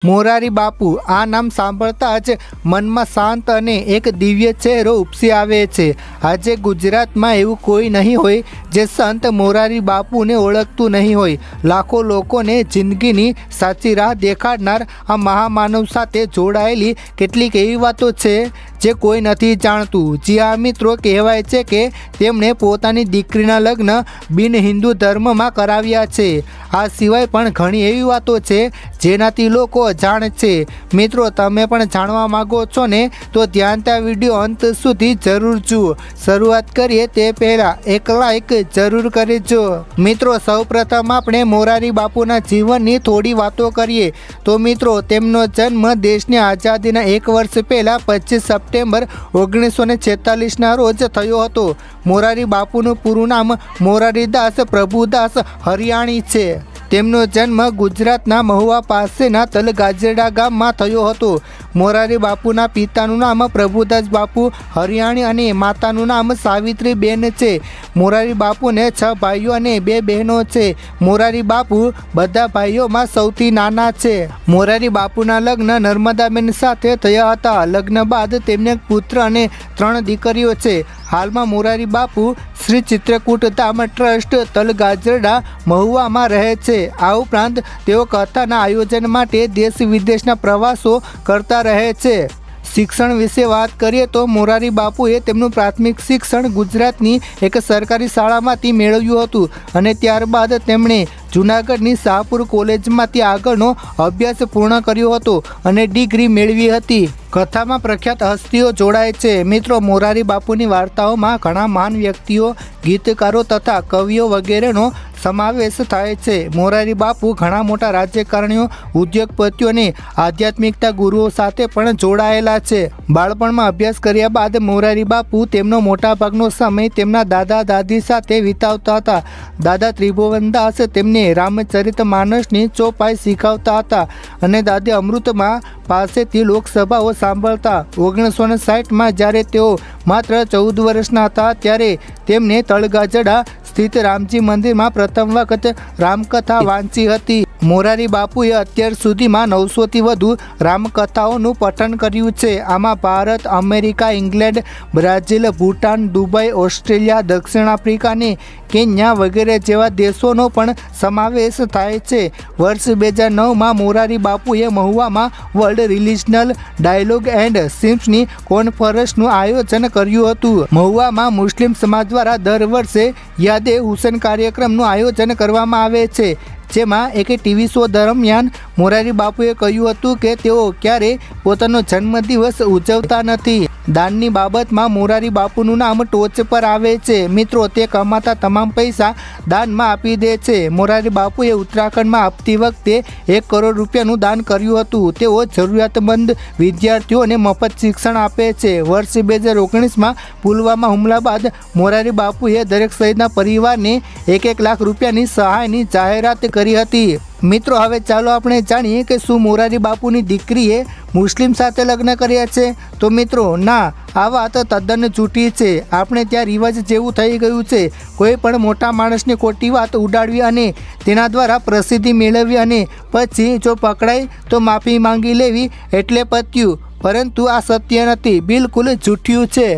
મોરારી બાપુ આ નામ સાંભળતા જ મનમાં શાંત અને એક દિવ્ય ચહેરો ઉપસી આવે છે। આજે ગુજરાતમાં એવું કોઈ નહીં હોય જે સંત મોરારી બાપુને ઓળખતું નહીં હોય। લાખો લોકોને જિંદગીની સાચી રાહ દેખાડનાર આ મહામાનવ સાથે જોડાયેલી કેટલીક એવી વાતો છે જે કોઈ નથી જાણતું। જી આ મિત્રો, કહેવાય છે કે તેમણે પોતાની દીકરીના લગ્ન બિન હિન્દુ ધર્મમાં કરાવ્યા છે। આ સિવાય પણ ઘણી એવી વાતો છે જેનાથી લોકો જાણે છે। મિત્રો, તમે પણ જાણવા માંગો છો ને તો ધ્યાનથી વિડીયો અંત સુધી જરૂર જુઓ। શરૂઆત કરીએ તે પહેલાં એક લાઈક જરૂર કરજો। મિત્રો, સૌપ્રથમ આપણે મોરારી બાપુના જીવનની થોડી વાતો કરીએ તો મિત્રો, તેમનો જન્મ દેશની આઝાદીના એક વર્ષ પહેલાં 25 સપ્ટેમ્બર 1946ના રોજ થયો હતો। મોરારી બાપુનું પૂરું નામ મોરારીદાસ પ્રભુદાસ હરિયાણી છે। તેમનો જન્મ ગુજરાતના મહુવા પાસેના તલગાજરડા ગામમાં થયો હતો। મોરારી બાપુના પિતાનું નામ પ્રભુદાસ બાપુ હરિયાણી અને માતાનું નામ સાવિત્રીબેન છે। મોરારી બાપુને 6 ભાઈઓ અને 2 બહેનો છે। મોરારી બાપુ બધા ભાઈઓમાં સૌથી નાના છે। મોરારી બાપુના લગ્ન નર્મદાબેન સાથે થયા હતા। લગ્ન બાદ તેમને એક પુત્ર અને 3 દીકરીઓ છે। હાલમાં મોરારી બાપુ શ્રી ચિત્રકૂટ ધામ ટ્રસ્ટ તલગાજરડા મહુવામાં રહે છે। આ ઉપરાંત તેઓ કથાના આયોજન માટે દેશ વિદેશના પ્રવાસો કરતા રહે છે। શિક્ષણ વિશે વાત કરીએ તો મોરારી બાપુએ તેમનું પ્રાથમિક શિક્ષણ ગુજરાતની એક સરકારી શાળામાંથી મેળવ્યું હતું અને ત્યારબાદ તેમણે જૂનાગઢની શાહપુર કોલેજમાંથી આગળનો અભ્યાસ પૂર્ણ કર્યો હતો અને ડિગ્રી મેળવી હતી। કથામાં પ્રખ્યાત હસ્તીઓ જોડાય છે। મિત્રો, મોરારી બાપુની વાર્તાઓમાં ઘણા મહાન વ્યક્તિઓ, ગીતકારો તથા કવિઓ વગેરેનો સમાવેશ થાય છે। મોરારી બાપુ ઘણા મોટા રાજકારણીઓ, ઉદ્યોગપતિઓ અને આધ્યાત્મિકતા ગુરુઓ સાથે પણ જોડાયેલા છે। બાળપણમાં અભ્યાસ કર્યા બાદ મોરારી બાપુ તેમનો મોટાભાગનો સમય તેમના દાદા દાદી સાથે વિતાવતા હતા। દાદા ત્રિભુવનદાસ તેમને રામચરિત માનસની ચોપાઈ શીખવતા હતા અને દાદી અમૃતમાં પાસેથી લોકસભાઓ સાંભળતા। 1960માં જ્યારે તેઓ માત્ર 14 વર્ષના હતા ત્યારે તેમને તળગાજરડા સ્થિત રામજી મંદિરમાં પ્રથમ વખત રામકથા વાંચી હતી। મોરારી બાપુએ અત્યાર સુધીમાં 900થી વધુ રામકથાઓનું પઠન કર્યું છે। આમાં Bharat, America, England, Brazil, Bhutan, Dubai, Australia, દક્ષિણ આફ્રિકા અને કેન્યા વગેરે જેવા દેશોનો પણ સમાવેશ થાય છે। વર્ષ 2009માં મોરારી બાપુએ મહુવામાં વર્લ્ડ રિલિજનલ ડાયલોગ એન્ડ સિમ્સની કોન્ફરન્સનું આયોજન કર્યું હતું। મહુવામાં મુસ્લિમ સમાજ દ્વારા દર વર્ષે યાદે હુસેન કાર્યક્રમનું આયોજન કરવામાં આવે છે, જેમાં એક ટીવી શો દરમિયાન મોરારી બાપુએ કહ્યું હતું કે તેઓ ક્યારેય પોતાનો જન્મદિવસ ઉજવતા નથી। દાનની બાબતમાં મોરારી બાપુનું નામ ટોચ પર આવે છે। મિત્રો, તે કમાતા તમામ પૈસા દાનમાં આપી દે છે। મોરારી બાપુએ ઉત્તરાખંડમાં આપતી વખતે 1 કરોડ રૂપિયાનું દાન કર્યું હતું। તેઓ જરૂરિયાતમંદ વિદ્યાર્થીઓને મફત શિક્ષણ આપે છે। વર્ષ 2019માં પુલવામા હુમલા બાદ મોરારી બાપુએ દરેક શહીદના પરિવારને 1-1 લાખ રૂપિયાની સહાયની જાહેરાત કરી હતી। મિત્રો, હવે ચાલો આપણે જાણીએ કે શું મોરારી બાપુની દીકરીએ મુસ્લિમ સાથે લગ્ન કર્યા છે? તો મિત્રો, ના, આ વાત તદ્દન જૂઠી છે। આપણે ત્યાં રિવાજ જેવું થઈ ગયું છે। કોઈ પણ મોટા માણસની ખોટી વાત ઉડાડવી અને તેના દ્વારા પ્રસિદ્ધિ મેળવવી અને પછી જો પકડાય તો માફી માંગી લેવી એટલે પત્યું, પરંતુ આ સત્ય નથી, બિલકુલ જૂઠ્યું છે।